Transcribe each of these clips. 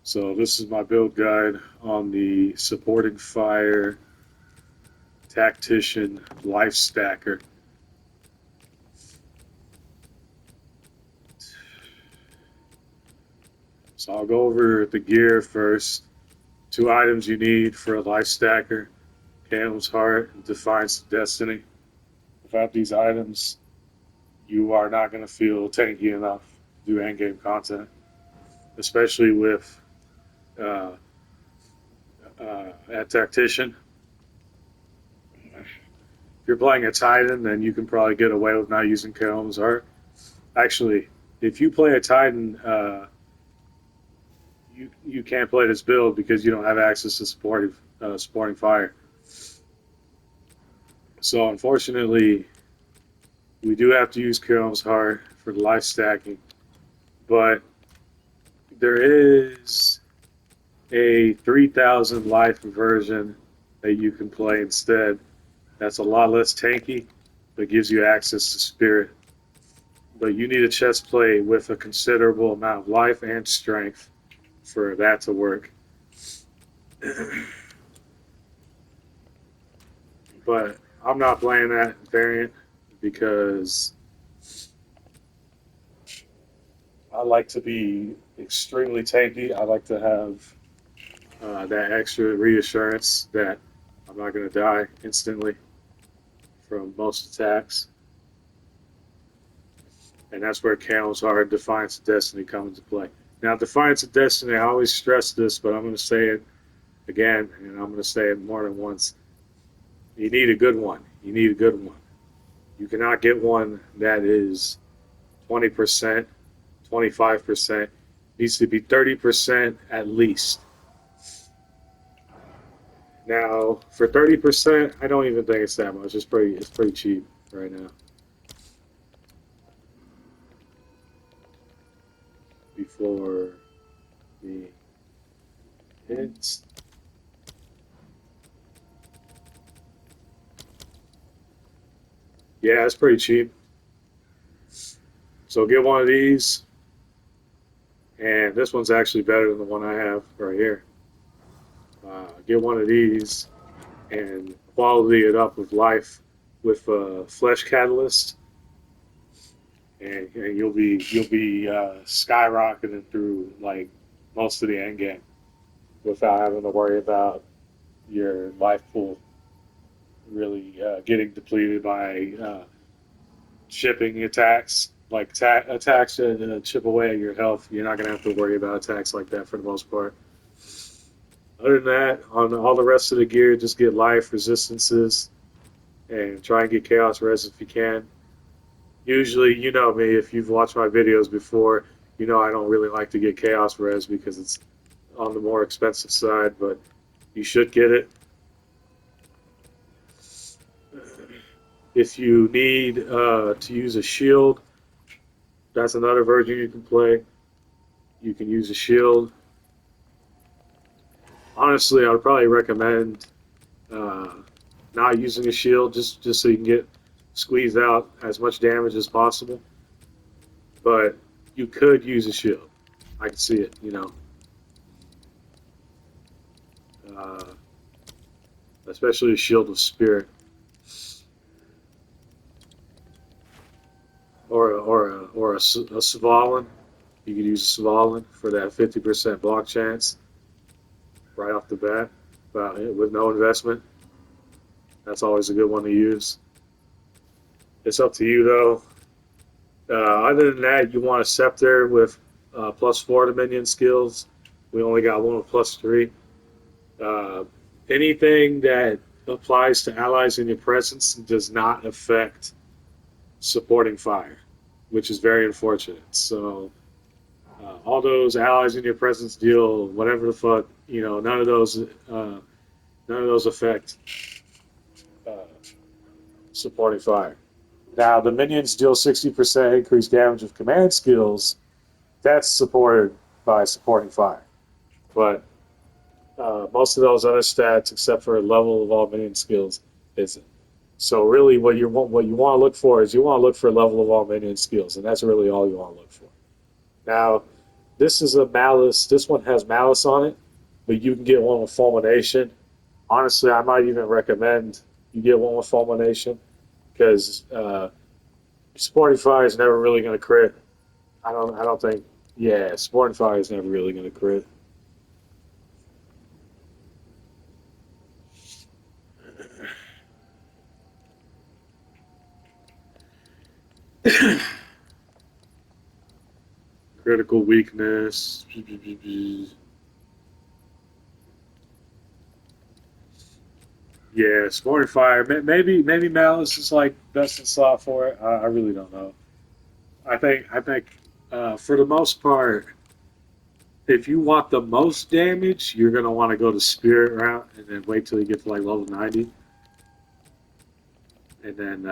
So this is my build guide on the supporting Fire Tactician Life Stacker. So I'll go over the gear first. 2 items you need for a Life Stacker: Cam's Heart and Defiance of Destiny. Without these items, you are not going to feel tanky enough to do endgame content, especially with uh, at Tactician. If you're playing a Titan, then you can probably get away with not using Cam's Heart. Actually, if you play a Titan, you can't play this build because you don't have access to supporting fire. So unfortunately, we do have to use Karam's Heart for the life stacking, but there is a 3,000 life version that you can play instead. That's a lot less tanky, but gives you access to spirit. But you need a chest plate with a considerable amount of life and strength for that to work. But I'm not playing that variant because I like to be extremely tanky. I like to have that extra reassurance that I'm not going to die instantly from most attacks. And that's where Cam's Heart, Defiance of Destiny come into play. Now, Defiance of Destiny, I always stress this, but I'm going to say it again, and I'm going to say it more than once. You need a good one. You need a good one. You cannot get one that is 20%, 25%. It needs to be 30% at least. Now, for 30%, I don't even think it's that much. It's pretty cheap right now. Before the hits. Yeah, it's pretty cheap. So get one of these, and this one's actually better than the one I have right here. Get one of these and quality it up with life with flesh catalyst, and you'll be skyrocketing through like most of the end game without having to worry about your life pool really getting depleted by shipping attacks. Like attacks that chip away at your health, you're not going to have to worry about attacks like that for the most part. Other than that, on all the rest of the gear, just get life resistances and try and get chaos res if you can. Usually, you know me, if you've watched my videos before, you know I don't really like to get chaos res because it's on the more expensive side, but you should get it. If you need to use a shield, that's another version you can play. You can use a shield. Honestly, I would probably recommend uh, not using a shield just so you can get squeezed out as much damage as possible. But you could use a shield. I can see it, uh, especially a shield of spirit or a Svalin. You could use a Svalin for that 50% block chance right off the bat, with no investment. That's always a good one to use. It's up to you though. Other than that, you want a scepter with +4 to minion skills. We only got one with +3. Uh, Anything that applies to allies in your presence does not affect supporting fire, which is very unfortunate. So all those allies in your presence deal whatever the fuck, none of those affect uh, supporting fire. Now the minions deal 60% increased damage with command skills. That's supported by supporting fire, but most of those other stats, except for level of all minion skills, isn't. So really, what you want to look for is you want to look for level of all minion skills, and that's really all you want to look for. Now, This is a malice. This one has malice on it, but you can get one with fulmination. Honestly, I might even recommend you get one with fulmination because Sporting Fire is never really going to crit. I don't think. Yeah, Sporting Fire is never really going to crit. Critical weakness. Yeah, Sporting Fire. Maybe Malice is like best in slot for it. I really don't know. I think for the most part, if you want the most damage, you're gonna want to go the Spirit route and then wait till you get to like level 90, and then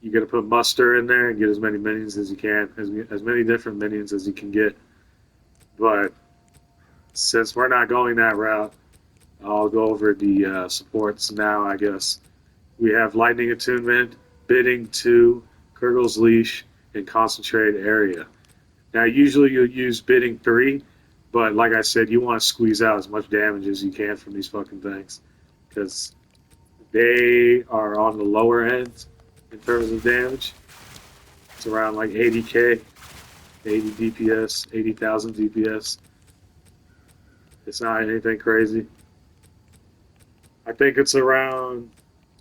you're gonna put Muster in there and get as many minions as you can, as many different minions as you can get. But since we're not going that route, I'll go over the supports now. I guess we have Lightning Attunement, Bidding 2, Kurgle's Leash, and Concentrated Area. Now, usually you'll use Bidding 3, but like I said, you want to squeeze out as much damage as you can from these fucking things because they are on the lower end in terms of damage. It's around like 80k, 80 DPS, 80,000 DPS. It's not anything crazy. I think it's around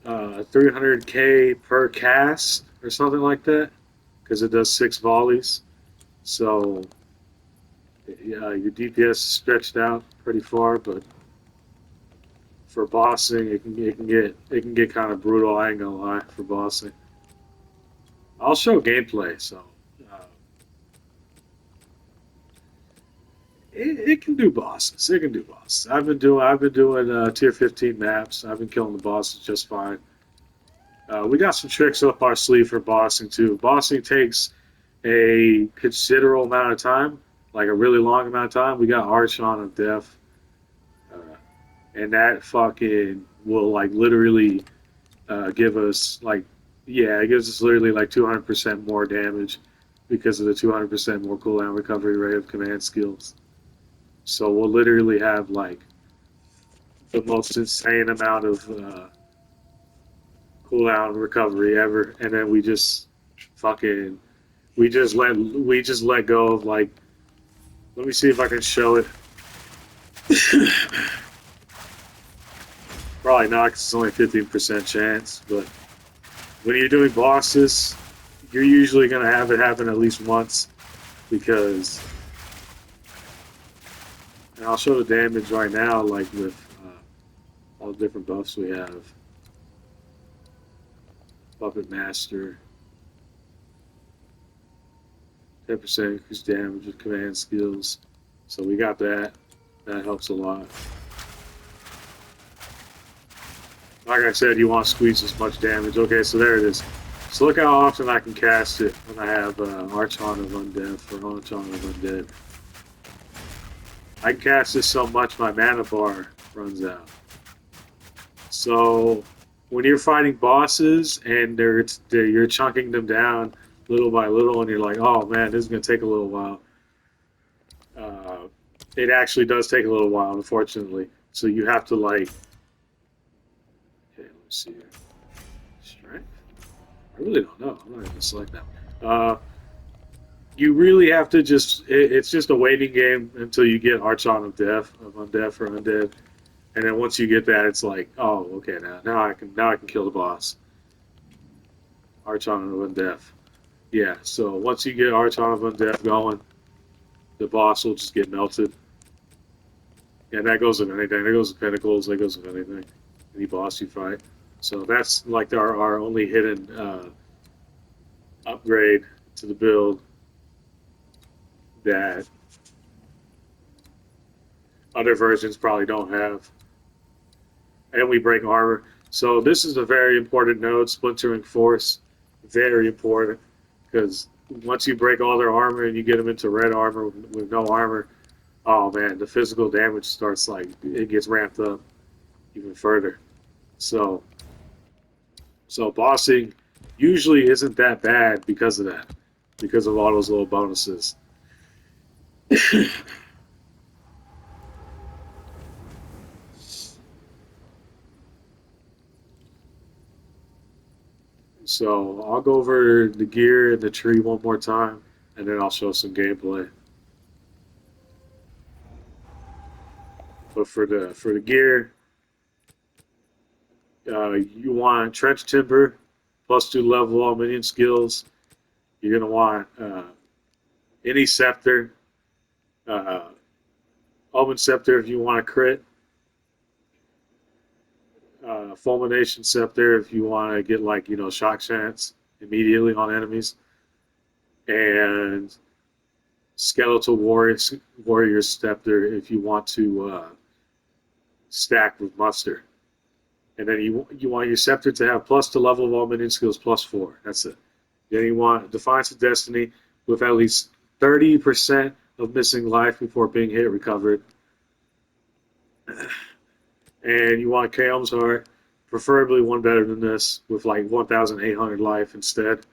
300k per cast or something like that because it does 6 volleys. So your DPS is stretched out pretty far, but for bossing, it can get kind of brutal. I ain't gonna lie for bossing. I'll show gameplay, so uh, it can do bosses. It can do bosses. I've been doing tier 15 maps. I've been killing the bosses just fine. We got some tricks up our sleeve for bossing too. Bossing takes a considerable amount of time, like a really long amount of time. We got Archon of Death, uh, and that fucking will like literally give us like, yeah, it gives us literally like 200% more damage because of the 200% more cooldown recovery rate of command skills. So we'll literally have like the most insane amount of cooldown recovery ever, and then fucking we just let go of like. Let me see if I can show it. Probably not, because it's only a 15% chance. But when you're doing bosses, you're usually gonna have it happen at least once, because. And I'll show the damage right now, like with all the different buffs we have. Puppet Master, 10% increased damage with command skills. So we got that. That helps a lot. Like I said, you want to squeeze as much damage. Okay, so there it is. So look how often I can cast it when I have Archon of Undeath or Archon of Undead. I can cast this so much my mana bar runs out. So when you're fighting bosses and you're chunking them down little by little, and you're like, oh man, this is gonna take a little while. Uh, it actually does take a little while, unfortunately. So you have to like, okay, let's see here. Strength? I really don't know. I'm not even gonna select that one. You really have to it's just a waiting game until you get Archon of Death, of Undeath or Undead. And then once you get that, it's like, oh, okay, now I can kill the boss. Archon of Undeath. Yeah, so once you get Archon of Undeath going, the boss will just get melted. And that goes with anything. That goes with Pinnacles. That goes with anything. Any boss you fight. So that's like our only hidden upgrade to the build that other versions probably don't have. And we break armor. So this is a very important node, Splintering Force. Very important, because once you break all their armor and you get them into red armor with no armor, oh man, the physical damage starts like, it gets ramped up even further. So bossing usually isn't that bad because of that, because of all those little bonuses. So I'll go over the gear and the tree one more time, and then I'll show some gameplay. But for the gear, you want trench timber, +2 level all minion skills. You're gonna want any scepter, uh, omen scepter if you want a crit, fulmination scepter if you want to get like shock chance immediately on enemies, and skeletal warrior scepter if you want to stack with muster. And then you want your scepter to have +2 level of all minion skills +4. That's it. Then you want Defiance of Destiny with at least 30% of missing life before being hit recovered. And you want Kaom's Heart, preferably one better than this, with like 1,800 life instead.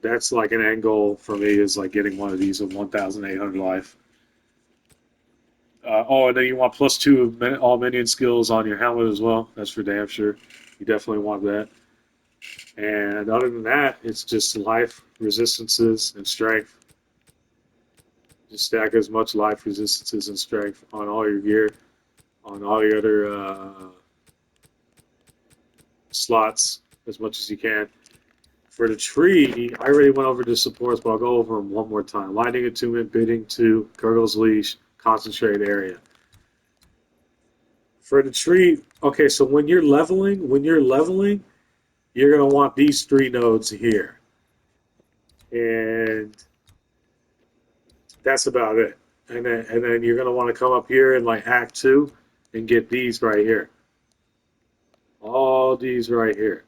That's like an end goal for me, is like getting one of these with 1,800 life. And then you want +2 of all minion skills on your helmet as well. That's for damn sure. You definitely want that. And other than that, it's just life, resistances, and strength. Just stack as much life, resistances, and strength on all your gear, on all your other slots as much as you can. For the tree, I already went over the supports, but I'll go over them one more time. Lightning Attunement, Bidding 2, Gurgle's Leash, Concentrate Area. For the tree, okay, so when you're leveling, you're going to want these 3 nodes here. And that's about it. And then you're going to want to come up here in like Act 2 and get these right here. All these right here.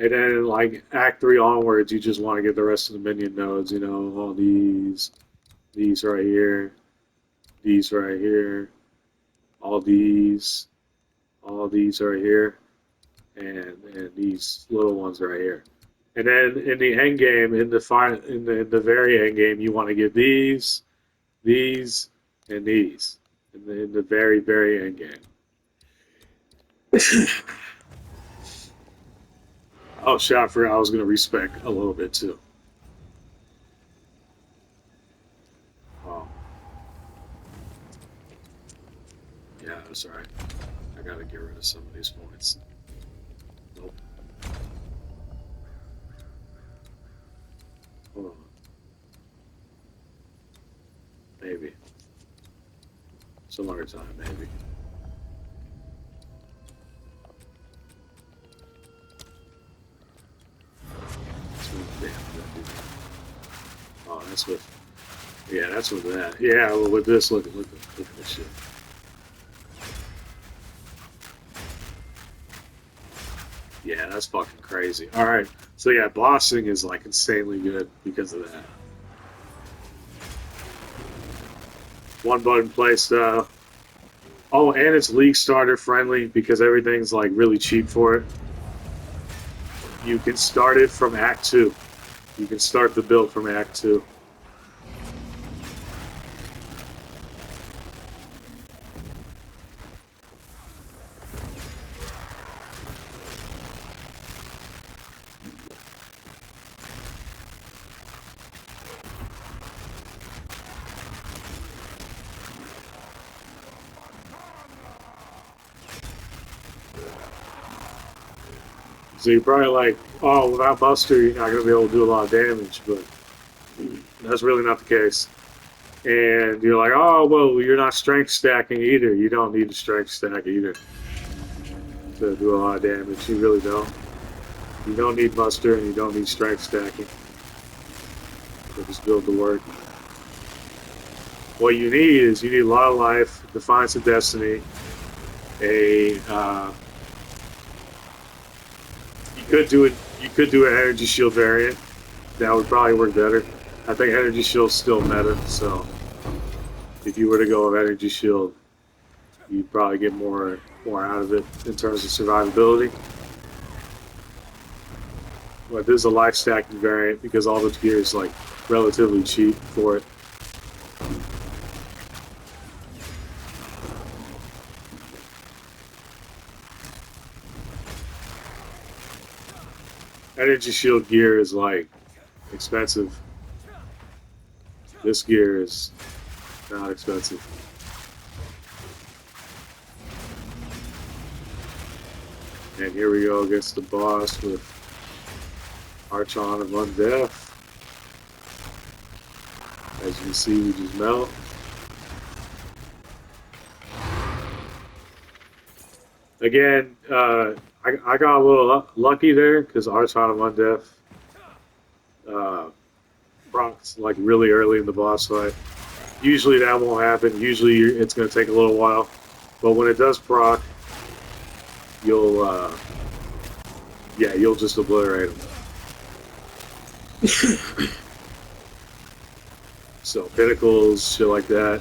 And then like Act 3 onwards, you just want to get the rest of the minion nodes, all these right here, these right here, all these right here, and these little ones right here. And then in the end game, in the very end game, you want to get these, and these in the very, very end game. Oh shit, I forgot I was going to respec a little bit too. Oh. Yeah, that's all right. I got to get rid of some of these points. Nope. Hold on. Maybe. Some other time, maybe. Oh, that's what. Yeah, that's what that. Yeah, well, with this, look at this shit. Yeah, that's fucking crazy. All right, so yeah, bossing is like insanely good because of that. One button play style. Oh, and it's League starter friendly because everything's like really cheap for it. You can start it from Act 2. You can start the build from Act 2. So you're probably like, oh, without Buster, you're not going to be able to do a lot of damage, but that's really not the case. And you're like, oh, well, you're not strength stacking either. You don't need to strength stack either to do a lot of damage. You really don't. You don't need Buster and you don't need strength stacking for this build to work. What you need is a lot of life, Defiance of Destiny, you could do an energy shield variant. That would probably work better. I think energy shield's still meta, so if you were to go with energy shield, you'd probably get more out of it in terms of survivability. But this is a life stacking variant because all the gear is like relatively cheap for it. Energy shield gear is like expensive. This gear is not expensive. And here we go against the boss with Archon of Undeath. As you can see, we just melt. Again, I got a little lucky there because Archon of Undeath procs like really early in the boss fight. Usually that won't happen. Usually it's going to take a little while. But when it does proc, you'll just obliterate them. So pinnacles, shit like that.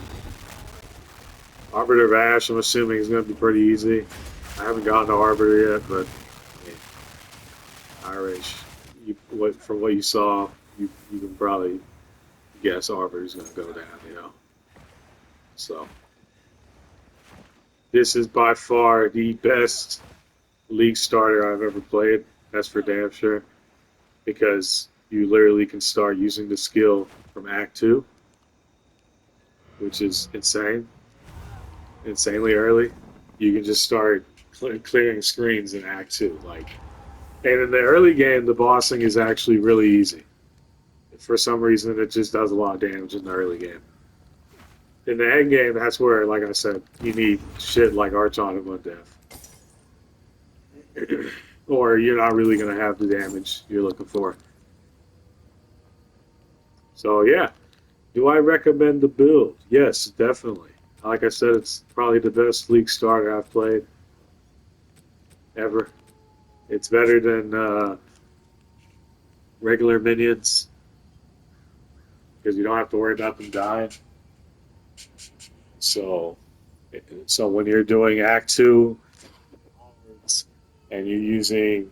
Arbiter of Ash, I'm assuming is going to be pretty easy. I haven't gotten to Arbiter yet, but Irish, from what you saw, you can probably guess Arbiter is going to go down, you know. So this is by far the best League starter I've ever played. That's for damn sure, because you literally can start using the skill from Act 2, which is insanely early. You can just start clearing screens in Act 2. And in the early game, the bossing is actually really easy. For some reason, it just does a lot of damage in the early game. In the end game, that's where, like I said, you need shit like Archon of Undeath. Or you're not really going to have the damage you're looking for. So, yeah. Do I recommend the build? Yes, definitely. Like I said, it's probably the best League starter I've played ever. It's better than regular minions because you don't have to worry about them dying. So when you're doing Act 2 and you're using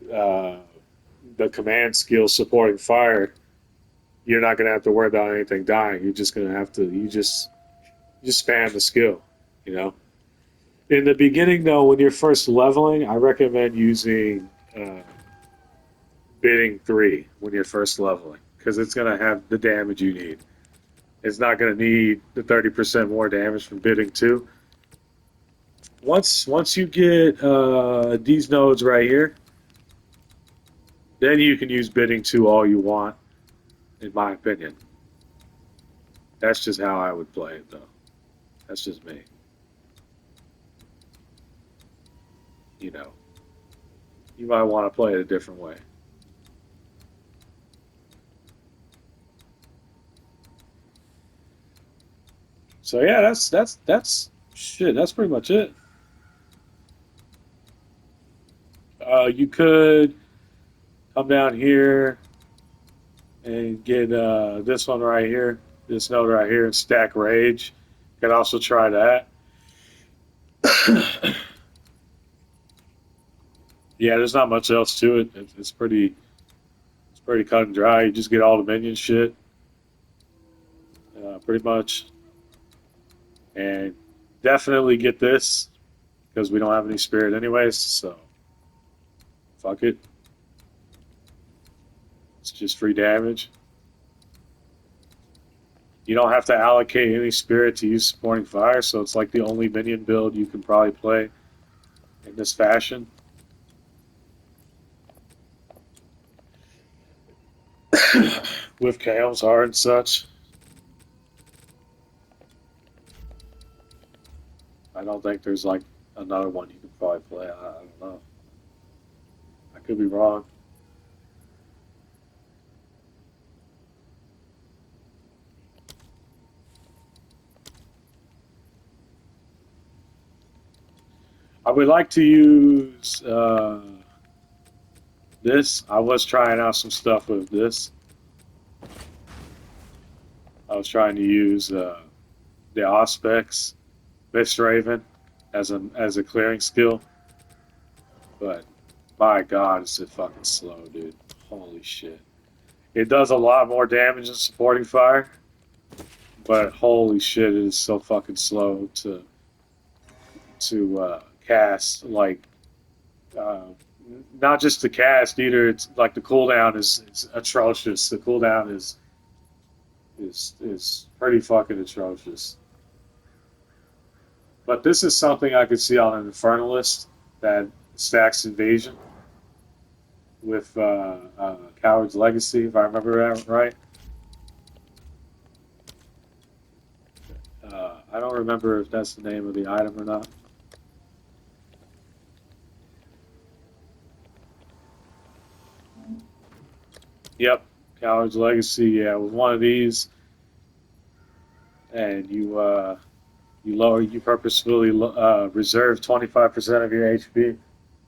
the command skill supporting fire, you're not going to have to worry about anything dying. You're just going to have to, you just spam the skill, you know. In the beginning, though, when you're first leveling, I recommend using bidding 3 when you're first leveling because it's going to have the damage you need. It's not going to need the 30% more damage from bidding 2. Once you get these nodes right here, then you can use bidding 2 all you want, in my opinion. That's just how I would play it, though. That's just me. You know, you might want to play it a different way. So yeah, that's shit. That's pretty much it. You could come down here and get this one right here, this node right here, and stack rage. You could also try that. Yeah, there's not much else to it. It's pretty cut and dry. You just get all the minion shit, pretty much, and definitely get this because we don't have any spirit anyways. So fuck it. It's just free damage. You don't have to allocate any spirit to use supporting fire, so it's like the only minion build you can probably play in this fashion. With Chaos Heart and such. I don't think there's like another one you can probably play. I don't know. I could be wrong. I would like to use this. I was trying out some stuff with this. I was trying to use the Auspex Mist Raven as a clearing skill, but My God, is it fucking slow, dude. Holy shit. It does a lot more damage than supporting fire, but holy shit, it is so fucking slow to cast. Like, uh, not just to cast either. It's like the cooldown is atrocious. The cooldown is pretty fucking atrocious. But this is something I could see on an Infernalist that stacks Invasion with Coward's Legacy, if I remember that right. I don't remember if that's the name of the item or not. Yep, Coward's Legacy. Yeah, with one of these, and you purposefully reserve 25% of your HP,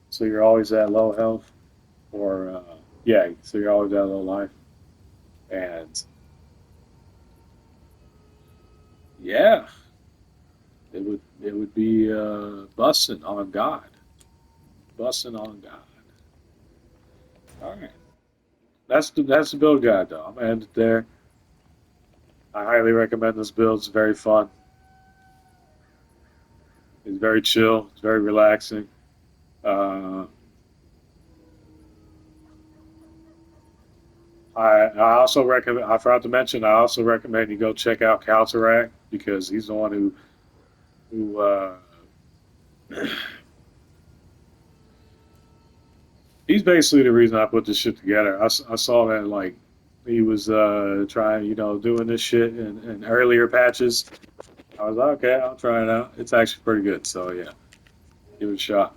so you're always at low health, or yeah, so you're always at low life, and yeah, it would be busting on God, busting on God. All right, that's the build guide though. I'm gonna end it there. I highly recommend this build. It's very fun. It's very chill. It's very relaxing. Uh, I also recommend. I forgot to mention. I also recommend you go check out Counteract because he's the one who he's basically the reason I put this shit together. I saw that like he was trying, doing this shit in earlier patches. I was like, okay, I'll try it out. It's actually pretty good. So yeah, give it a shot.